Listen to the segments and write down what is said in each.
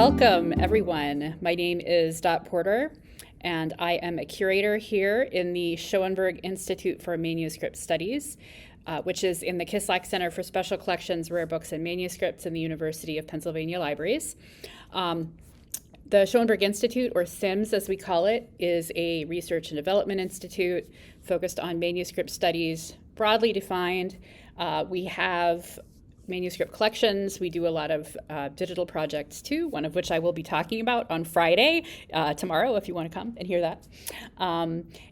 Welcome, everyone. My name is Dot Porter, and I am a curator here in the Schoenberg Institute for Manuscript Studies, which is in the Kislak Center for Special Collections, Rare Books, and Manuscripts in the University of Pennsylvania Libraries. The Schoenberg Institute, or SIMS as we call it, is a research and development institute focused on manuscript studies, broadly defined. We have manuscript collections. We do a lot of digital projects too, one of which I will be talking about on Friday, tomorrow, if you want to come and hear that.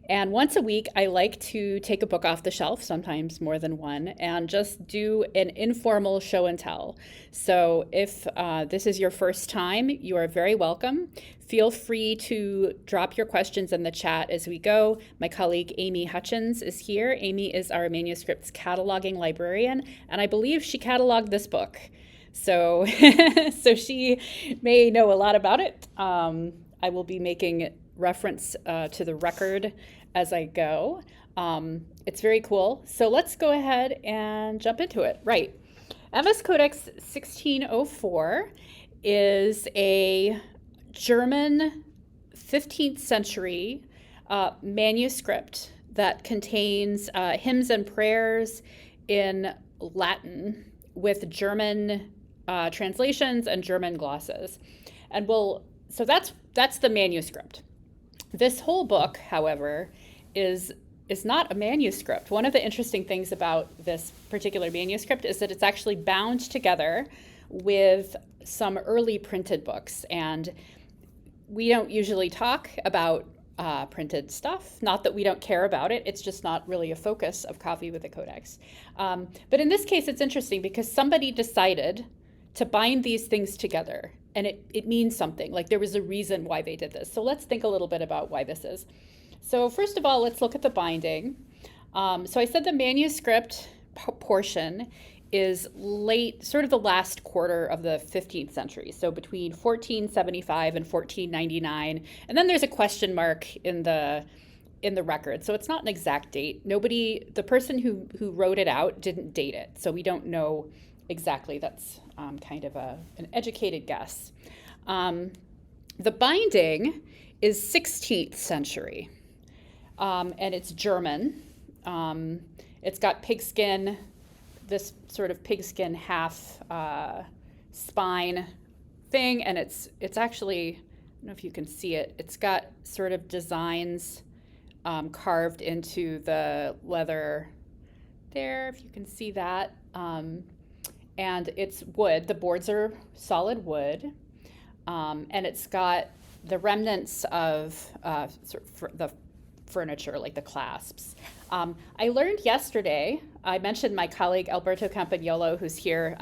And once a week, I like to take a book off the shelf, sometimes more than one, and just do an informal show and tell. So if this is your first time, you are very welcome. Feel free to drop your questions in the chat as we go. My colleague Amy Hutchins is here. Amy is our manuscripts cataloging librarian, and I believe she cataloged this book. So, so she may know a lot about it. I will be making reference to the record as I go. It's very cool. So let's go ahead and jump into it. Right. A Codex 1604 is a German 15th century manuscript that contains hymns and prayers in Latin with German translations and German glosses. And so that's the manuscript. This whole book, however, is not a manuscript. One of the interesting things about this particular manuscript is that it's actually bound together with some early printed books. And we don't usually talk about printed stuff, not that we don't care about it, it's just not really a focus of Coffee with a Codex. But in this case, it's interesting because somebody decided to bind these things together, and it means something, like there was a reason why they did this. So let's think a little bit about why this is. So first of all, let's look at the binding. So I said the manuscript portion is late, sort of the last quarter of the 15th century, so between 1475 and 1499, and then there's a question mark in the record, so it's not an exact date. The person who wrote it out didn't date it, so we don't know exactly. That's kind of an educated guess. The binding is 16th century, and it's German. It's got pigskin, this sort of pigskin half spine thing, and it's actually, I don't know if you can see it, it's got sort of designs carved into the leather there, if you can see that. And it's wood, the boards are solid wood, and it's got the remnants of the furniture, like the clasps. I learned yesterday, I mentioned my colleague Alberto Campagnolo, who's here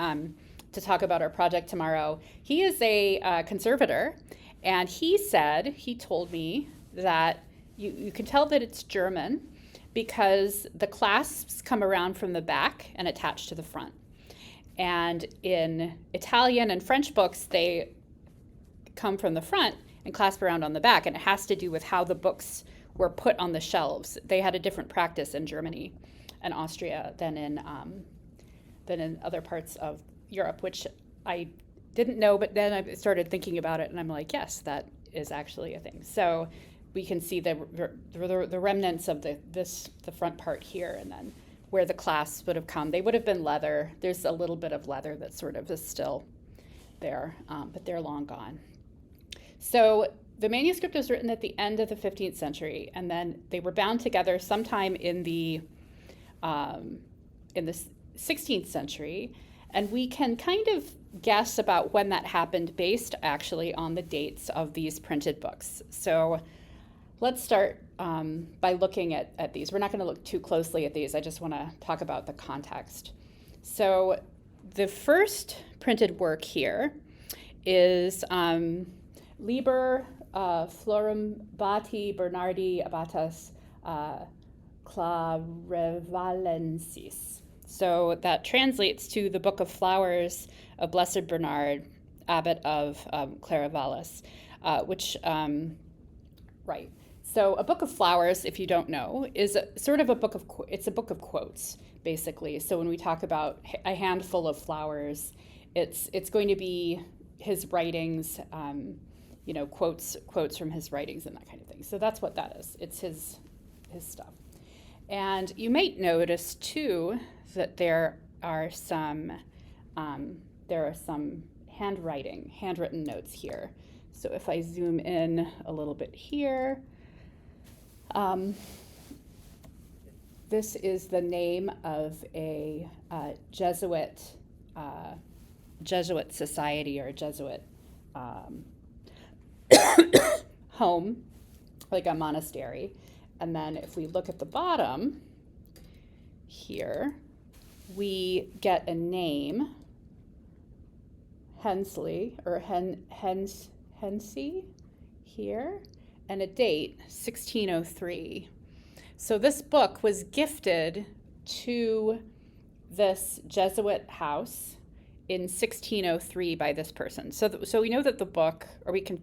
to talk about our project tomorrow. He is a conservator, and he told me that you can tell that it's German because the clasps come around from the back and attach to the front. And in Italian and French books, they come from the front and clasp around on the back, and it has to do with how the books were put on the shelves. They had a different practice in Germany and Austria than in other parts of Europe, which I didn't know, but then I started thinking about it, and I'm like, yes, that is actually a thing. So we can see the remnants of the front part here, and then where the clasps would have come. They would have been leather. There's a little bit of leather that sort of is still there, but they're long gone. So the manuscript was written at the end of the 15th century, and then they were bound together sometime in the 16th century, and we can kind of guess about when that happened based actually on the dates of these printed books. So let's start by looking at these. We're not going to look too closely at these. I just want to talk about the context. So the first printed work here is Liber Florum Bati Bernardi Abbatus Clarevalensis. So that translates to the Book of Flowers of Blessed Bernard, Abbot of Clarevallis, which, right. So a book of flowers, if you don't know, is sort of a book of quotes, basically. So when we talk about a handful of flowers, it's going to be his writings, quotes from his writings and that kind of thing. So that's what that is. It's his stuff. And you might notice too that there are some handwritten notes here. So if I zoom in a little bit here, this is the name of a Jesuit society or Jesuit home, like a monastery. And then if we look at the bottom here, we get a name, Hensley, or Hensey here, and a date, 1603. So this book was gifted to this Jesuit house in 1603 by this person. So we know that the book, or we can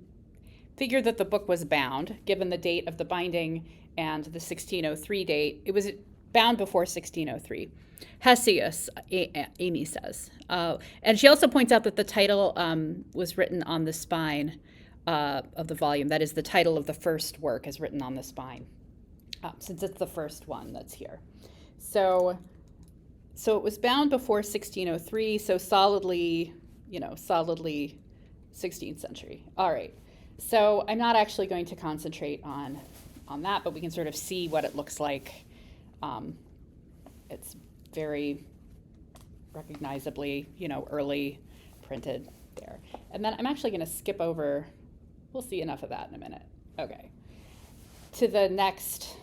figure that the book was bound, given the date of the binding and the 1603 date. It was bound before 1603. Hesius, Amy says. And she also points out that the title was written on the spine of the volume. That is, the title of the first work is written on the spine, since it's the first one that's here. So it was bound before 1603, so solidly 16th century. All right. So I'm not actually going to concentrate on that, but we can sort of see what it looks like. It's very recognizably, early printed there. And then I'm actually going to skip over, we'll see enough of that in a minute. Okay. To the next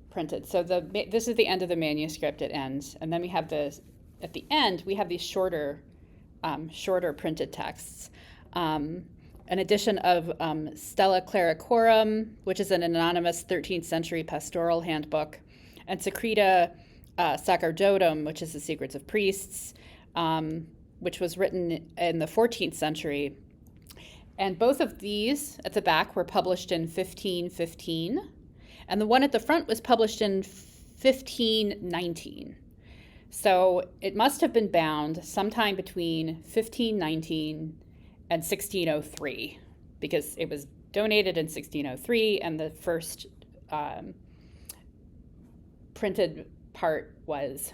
printed. So this is the end of the manuscript, it ends. And then we have at the end, we have these shorter printed texts. An edition of Stella Clericorum, which is an anonymous 13th century pastoral handbook, and Secreta Sacerdotum, which is the Secrets of Priests, which was written in the 14th century. And both of these at the back were published in 1515, and the one at the front was published in 1519. So it must have been bound sometime between 1519 and 1603, because it was donated in 1603, and the first printed part was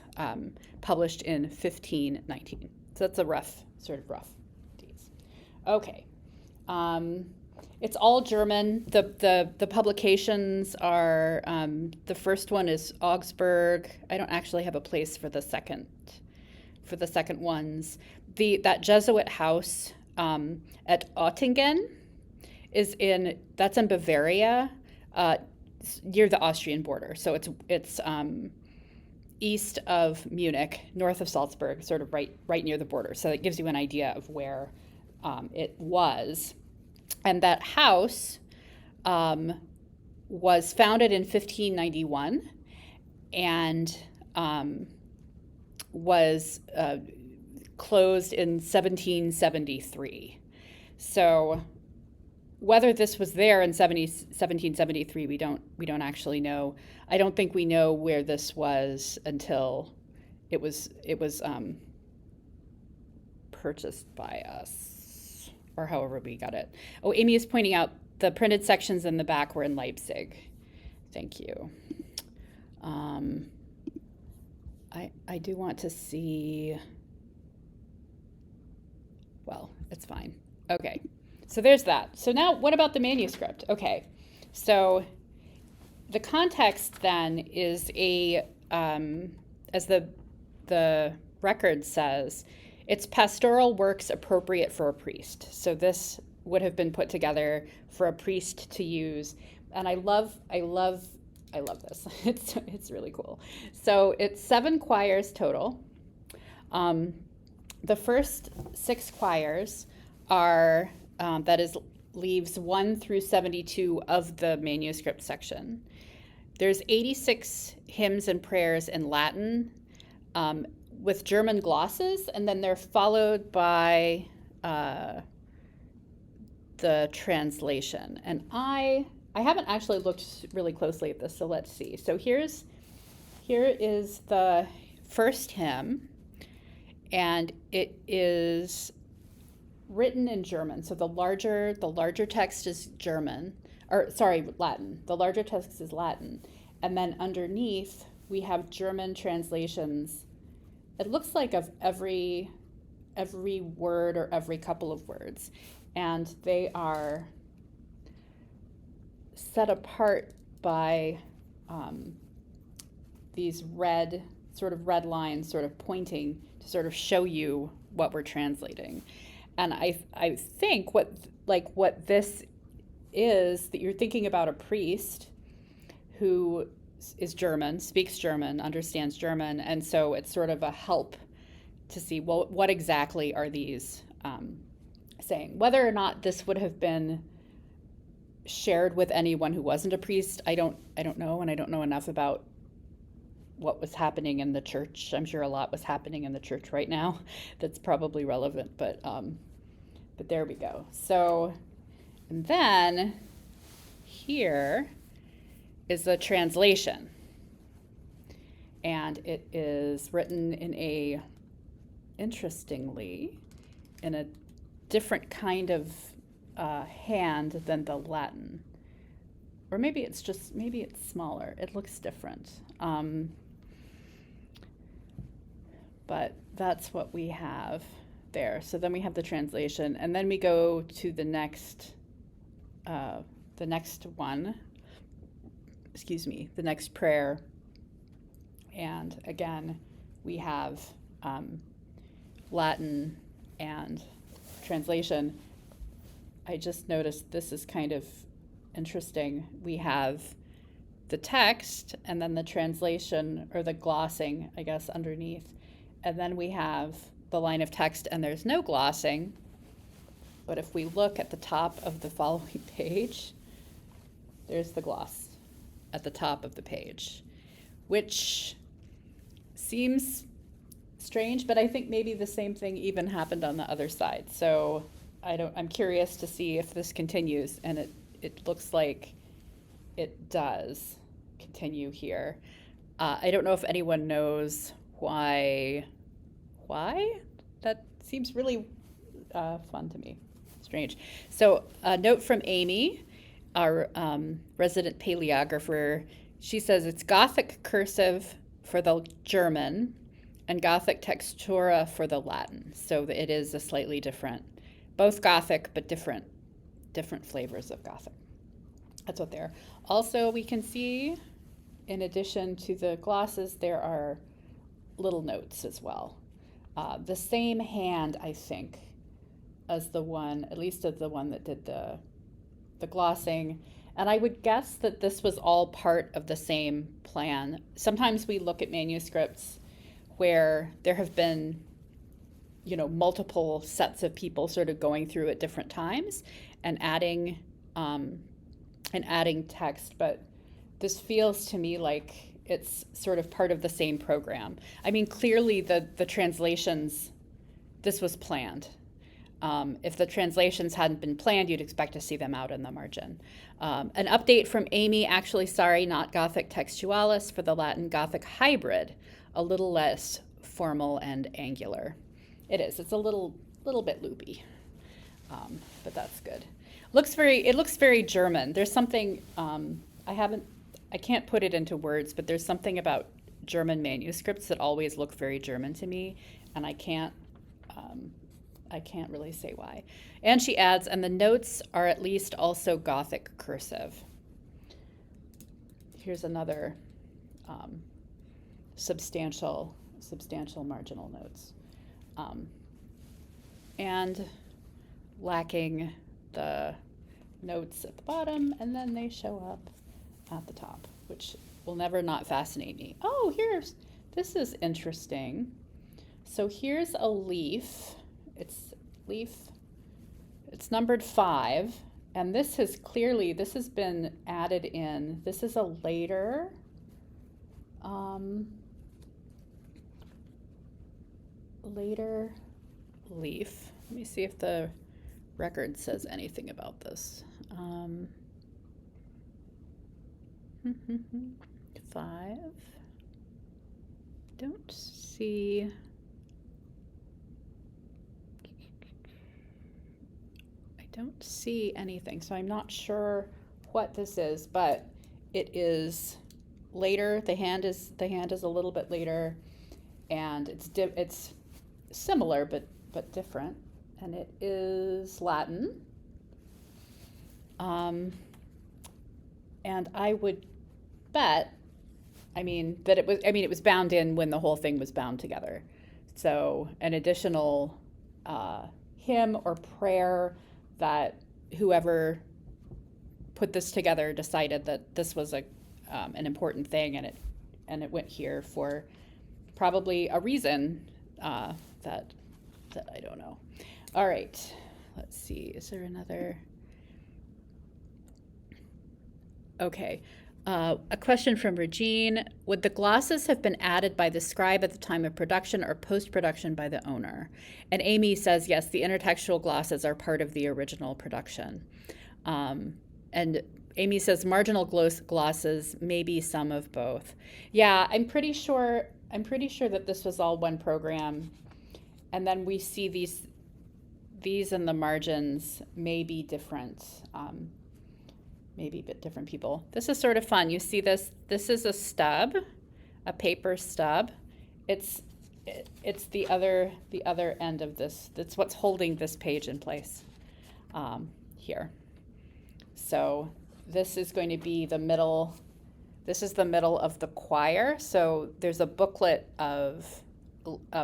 published in 1519. So that's a rough dates. Okay. It's all German. The publications are, the first one is Augsburg. I don't actually have a place for the second ones. That Jesuit house at Ottingen that's in Bavaria, near the Austrian border. So it's east of Munich, north of Salzburg, sort of right near the border. So it gives you an idea of where it was. And that house was founded in 1591 and was closed in 1773. So whether this was there in 1773, we don't actually know. I don't think we know where this was until it was purchased by us, or however we got it. Oh, Amy is pointing out the printed sections in the back were in Leipzig. Thank you. I do want to see. Well, it's fine. Okay. So there's that. So now what about the manuscript? Okay. So the context then is as the record says, it's pastoral works appropriate for a priest. So this would have been put together for a priest to use. And I love this. It's really cool. So it's 7 choirs total. The first 6 choirs are, leaves 1 through 72 of the manuscript section. There's 86 hymns and prayers in Latin with German glosses, and then they're followed by the translation. And I haven't actually looked really closely at this, so let's see. So here is the first hymn, and it is written in German. So the larger text is German, or sorry, Latin. The larger text is Latin. And then underneath we have German translations. It looks like of every word or every couple of words. And they are set apart by these red lines sort of pointing to sort of show you what we're translating. And I think what this is, that you're thinking about a priest who is German, speaks German, understands German, and so it's sort of a help to see, well, what exactly are these saying? Whether or not this would have been shared with anyone who wasn't a priest, I don't know, and I don't know enough about what was happening in the church. I'm sure a lot was happening in the church right now that's probably relevant, but there we go. So, and then here is the translation, and it is written interestingly, in a different kind of hand than the Latin. Or maybe it's smaller. It looks different. But that's what we have there. So then we have the translation, and then we go to the next one. Excuse me, the next prayer. And again, we have Latin and translation. I just noticed this is kind of interesting. We have the text and then the translation, or the glossing, I guess, underneath. And then we have the line of text and there's no glossing. But if we look at the top of the following page, there's the gloss at the top of the page, which seems strange, but I think maybe the same thing even happened on the other side. So I'm curious to see if this continues, and it looks like it does continue here. I don't know if anyone knows why. That seems really fun to me. Strange. So a note from Amy, our resident paleographer. She says it's Gothic cursive for the German and Gothic textura for the Latin. So it is a slightly different, both Gothic, but different flavors of Gothic. That's what they're. Also, we can see, in addition to the glosses, there are little notes as well. The same hand, I think, as the one, at least as the one that did the glossing. And I would guess that this was all part of the same plan. Sometimes we look at manuscripts where there have been, multiple sets of people sort of going through at different times and adding text, but this feels to me like it's sort of part of the same program. I mean, clearly the translations, this was planned. If the translations hadn't been planned, you'd expect to see them out in the margin. An update from Amy, actually, sorry, not Gothic textualis for the Latin, Gothic hybrid, a little less formal and angular. It is. It's a little bit loopy, but that's good. It looks very German. There's something I can't put it into words, but there's something about German manuscripts that always look very German to me, and I can't really say why. And she adds, and the notes are at least also Gothic cursive. Here's another substantial marginal notes. And lacking the notes at the bottom, and then they show up at the top, which will never not fascinate me. Oh, this is interesting. So here's a leaf. It's numbered 5, and this has been added in. This is a later leaf. Let me see if the record says anything about this. 5. Don't see. don't see anything, so I'm not sure what this is, but it is later. The hand is a little bit later, and it's similar but different, and it is Latin. And I would bet, that it was bound in when the whole thing was bound together. So an additional hymn or prayer that whoever put this together decided that this was an important thing, and it went here for probably a reason that I don't know. All right, let's see. Is there another? Okay. A question from Regine. Would the glosses have been added by the scribe at the time of production or post-production by the owner? And Amy says, yes, the intertextual glosses are part of the original production. And Amy says marginal glosses, maybe some of both. Yeah, I'm pretty sure that this was all one program. And then we see these in the margins may be different. Maybe a bit different people. This is sort of fun. You see this is a stub, a paper stub. It's the other end of this. That's what's holding this page in place here. So this is going to be the middle. This is the middle of the choir. So there's a booklet of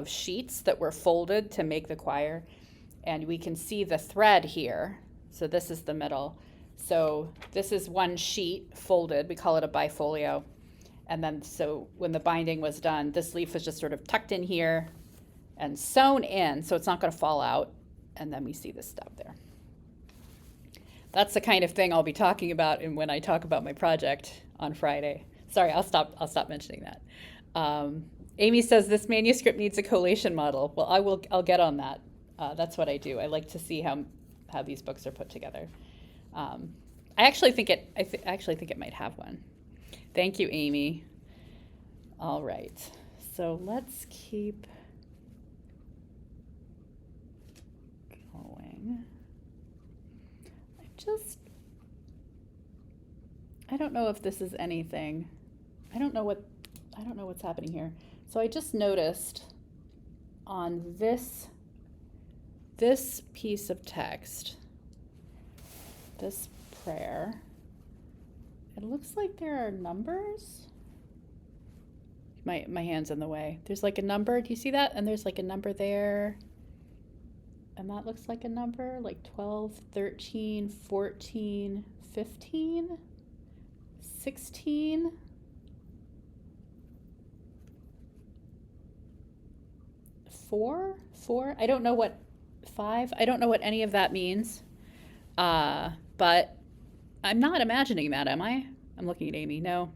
sheets that were folded to make the choir, and we can see the thread here. So this is the middle. So this is one sheet folded. We call it a bifolio. And then so when the binding was done, this leaf was just sort of tucked in here and sewn in, so it's not going to fall out. And then we see this stub there. That's the kind of thing I'll be talking about when I talk about my project on Friday. Sorry, I'll stop mentioning that. Amy says this manuscript needs a collation model. Well, I'll get on that. That's what I do. I like to see how these books are put together. I actually think it might have one. Thank you, Amy. All right, so let's keep going. I don't know if this is anything. I don't know what's happening here. So I just noticed on this piece of text, this prayer, it looks like there are numbers. My hand's in the way. There's like a number. Do you see that? And there's like a number there. And that looks like a number, like 12, 13, 14, 15, 16. 4. I don't know what 5. I don't know what any of that means. But I'm not imagining that, am I? I'm looking at Amy. No.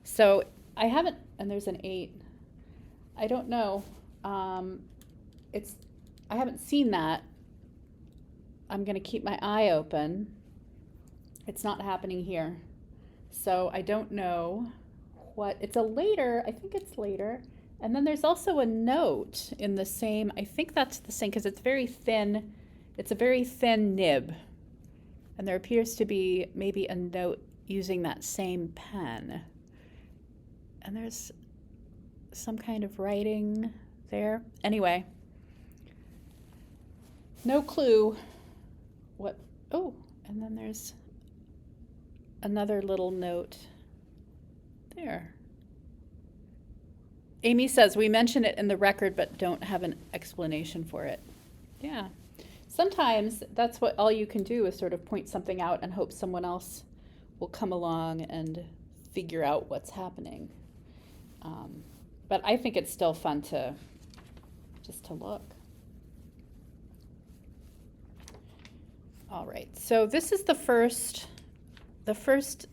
So I haven't, and there's an 8. I don't know. I haven't seen that. I'm going to keep my eye open. It's not happening here. So I don't know what, it's a later, I think it's later. And then there's also a note in the same, I think that's the same, because it's very thin. It's a very thin nib. And there appears to be maybe a note using that same pen. And there's some kind of writing there. Anyway, no clue what, oh, and then there's another little note there. Amy says, we mention it in the record, but don't have an explanation for it. Yeah. Sometimes that's what all you can do is sort of point something out and hope someone else will come along and figure out what's happening. But I think it's still fun to look. All right, so this is the first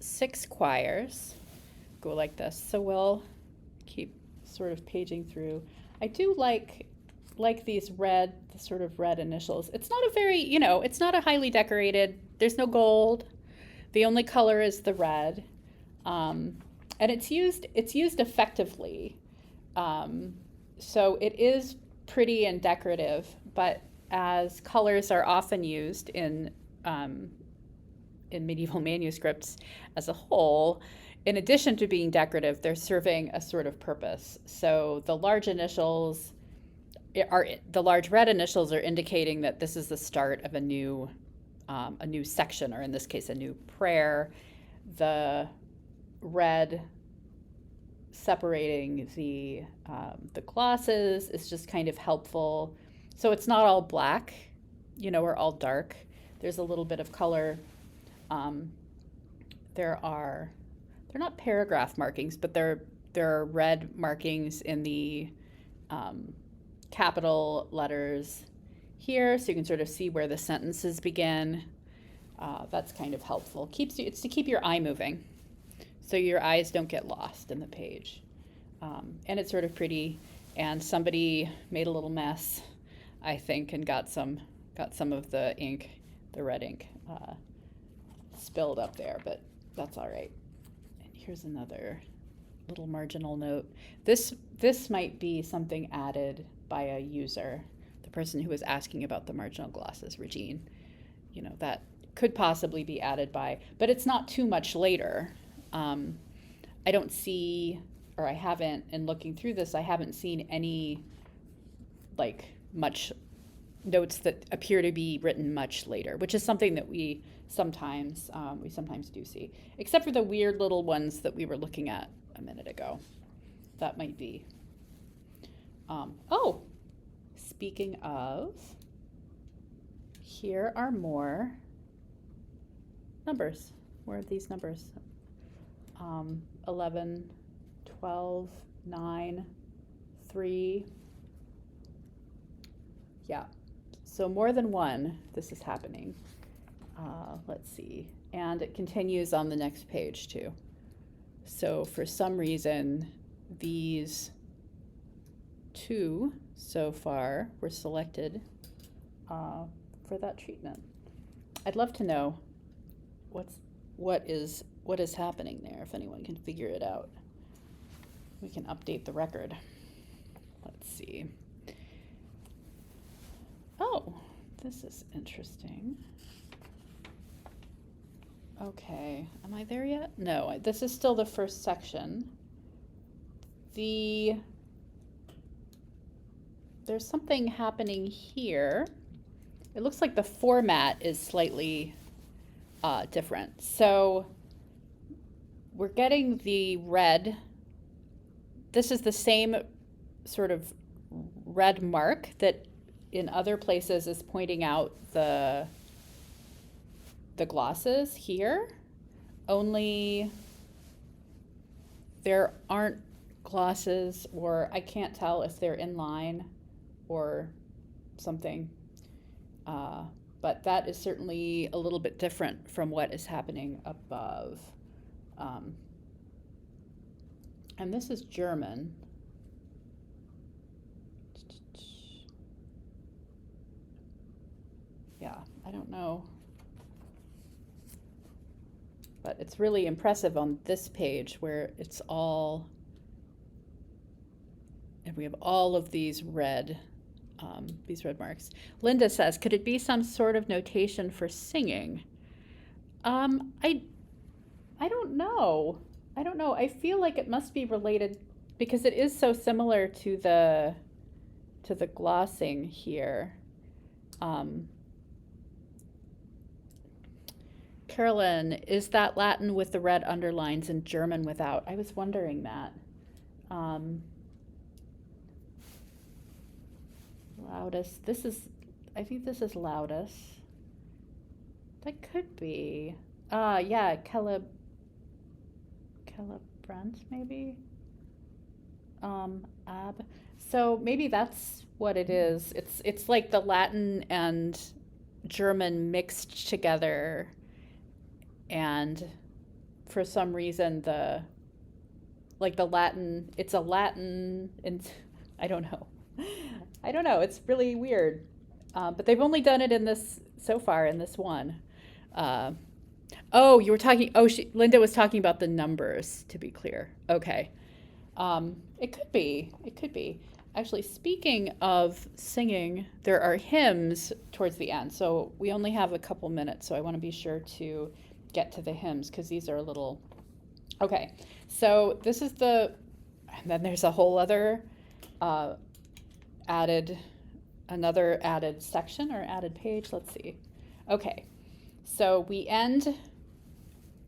6 choirs go like this. So we'll keep sort of paging through. I do like these red, the sort of red initials. It's not a very, it's not a highly decorated, there's no gold. The only color is the red. And it's used effectively. So it is pretty and decorative, but as colors are often used in medieval manuscripts as a whole, in addition to being decorative, they're serving a sort of purpose. So the large red initials are indicating that this is the start of a new section, or in this case, a new prayer. The red separating the glosses is just kind of helpful. So it's not all black, or all dark. There's a little bit of color. They're not paragraph markings, but there are red markings in the capital letters here, so you can sort of see where the sentences begin. That's kind of helpful. It's to keep your eye moving, so your eyes don't get lost in the page. And it's sort of pretty. And somebody made a little mess, I think, and got some of the ink, the red ink, spilled up there, but that's all right. And here's another little marginal note. This might be something added by a user, the person who was asking about the marginal glosses, Regine. That could possibly be added by, but it's not too much later. I don't see, or I haven't, in looking through this, I haven't seen any much notes that appear to be written much later, which is something that we sometimes do see, except for the weird little ones that we were looking at a minute ago. That might be. Speaking of, here are more numbers. Where are these numbers? 11, 12, 9, 3. Yeah. So more than one, this is happening. Let's see. And it continues on the next page too. So for some reason, these two so far were selected for that treatment. I'd love to know what is happening there, if anyone can figure it out. We can update the record. Let's see. Oh, this is interesting. Okay, am I there yet? No, this is still the first section. There's something happening here. It looks like the format is slightly different. So we're getting the red. This is the same sort of red mark that in other places is pointing out the glosses here, only there aren't glosses, or I can't tell if they're in line or something. But that is certainly a little bit different from what is happening above. And this is German. Yeah, I don't know. But it's really impressive on this page where it's all, and we have all of these red marks. Linda says, could it be some sort of notation for singing? I don't know. I feel like it must be related because it is so similar to the glossing here. Carolyn, is that Latin with the red underlines and German without? I was wondering that. Loudest. I think this is loudest. That could be. Yeah, Celebrant maybe. Ab. So maybe that's what it is. It's like the Latin and German mixed together. And for some reason, the Latin, it's a Latin, and I don't know. It's really weird. But they've only done it so far in this one. You were talking, Linda was talking about the numbers, to be clear. Okay. It could be. Actually, speaking of singing, there are hymns towards the end. So we only have a couple minutes, so I want to be sure to get to the hymns because these are a little... Okay, so this is and then there's a whole other another added section or added page. Let's see. Okay, so we end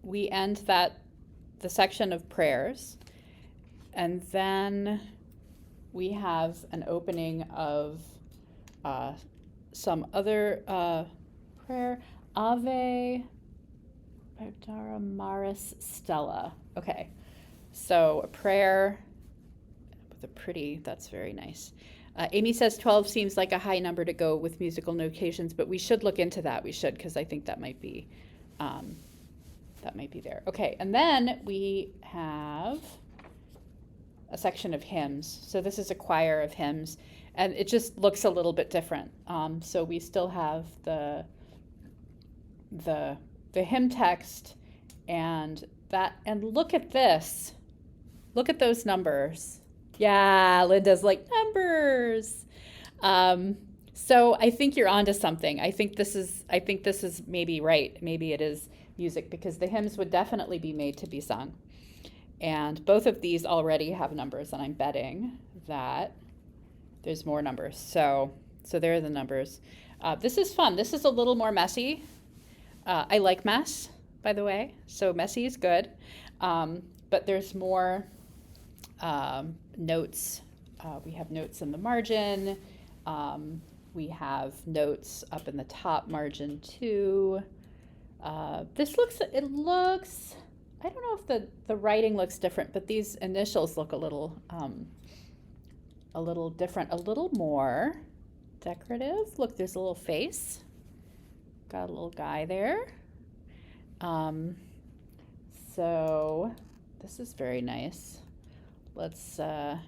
the section of prayers, and then we have an opening of some other prayer. Ave Perdara Maris Stella. Okay, so a prayer with a pretty, that's very nice. Amy says 12 seems like a high number to go with musical notations, but we should look into that. We should, because I think that might be there. Okay, and then we have a section of hymns. So this is a choir of hymns, and it just looks a little bit different. So we still have the hymn text and look at this. Look at those numbers. Yeah, Linda's like, numbers. So I think you're onto something. I think this is maybe right. Maybe it is music, because the hymns would definitely be made to be sung. And both of these already have numbers, and I'm betting that there's more numbers. So there are the numbers. This is fun. This is a little more messy. I like mess, by the way, so messy is good. But there's more notes. We have notes in the margin. We have notes up in the top margin too. It looks, I don't know if the writing looks different, but these initials look a little different, a little more decorative. Look, there's a little face. Got a little guy there. So this is very nice. Let's, got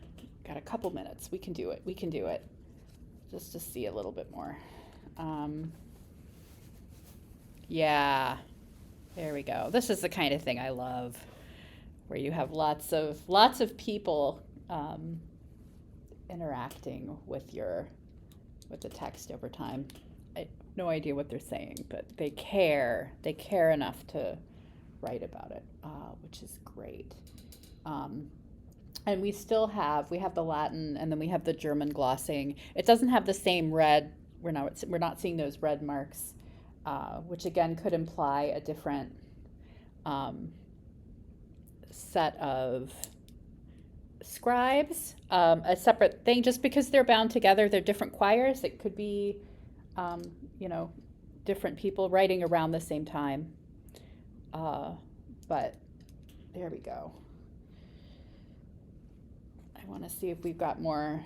a couple minutes. We can do it. Just to see a little bit more. Yeah, there we go. This is the kind of thing I love, where you have lots of people interacting with the text over time. I have no idea what they're saying, but they care enough to write about it, which is great. And we have the Latin, and then we have the German glossing. It doesn't have the same red. We're not seeing those red marks, which again could imply a different set of scribes, a separate thing. Just because they're bound together, they're different choirs. It could be, different people writing around the same time. But there we go. I want to see if we've got more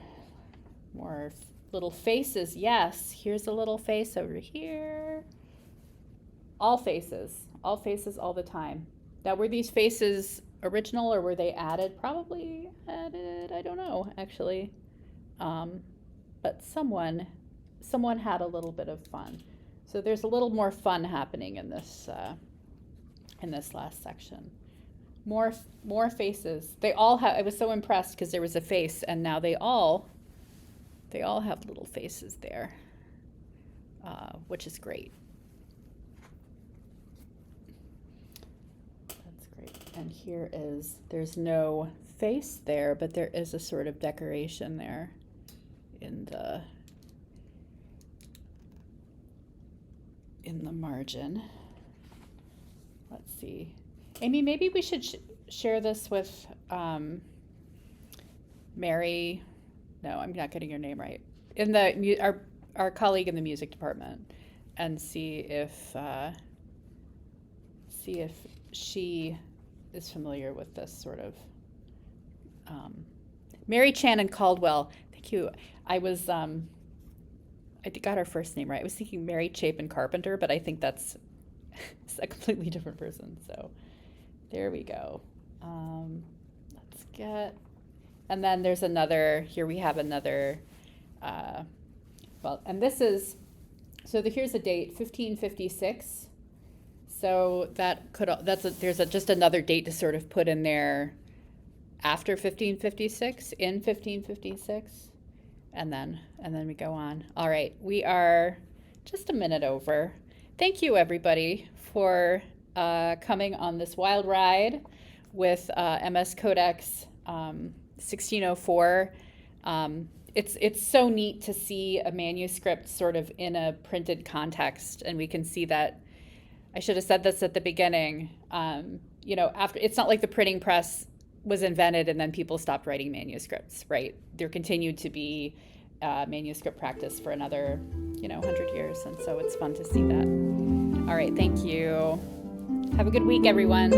little faces. Yes, here's a little face over here. All faces all the time. Now, were these faces original or were they added? Probably added, I don't know, actually. But someone had a little bit of fun. So there's a little more fun happening in this last section. More faces. They all have. I was so impressed because there was a face, and now they all have little faces there, which is great. That's great. And there's no face there, but there is a sort of decoration there in the margin. Let's see. Amy, maybe we should share this with Mary. No, I'm not getting your name right. In our colleague in the music department, and see if she is familiar with this sort of. Mary Channon Caldwell. Thank you. I got her first name right. I was thinking Mary Chapin Carpenter, but I think that's a completely different person. So. There we go. Let's get, and then there's another, here we have another, and this is, here's a date, 1556. So there's just another date to sort of put in there after 1556, in 1556. and then we go on. All right, we are just a minute over. Thank you, everybody, for coming on this wild ride with MS Codex 1604. It's so neat to see a manuscript sort of in a printed context, and we can see that. I should have said this at the beginning. After, it's not like the printing press was invented and then people stopped writing manuscripts, right? There continued to be manuscript practice for another 100 years, and so it's fun to see that. All right, thank you. Have a good week, everyone.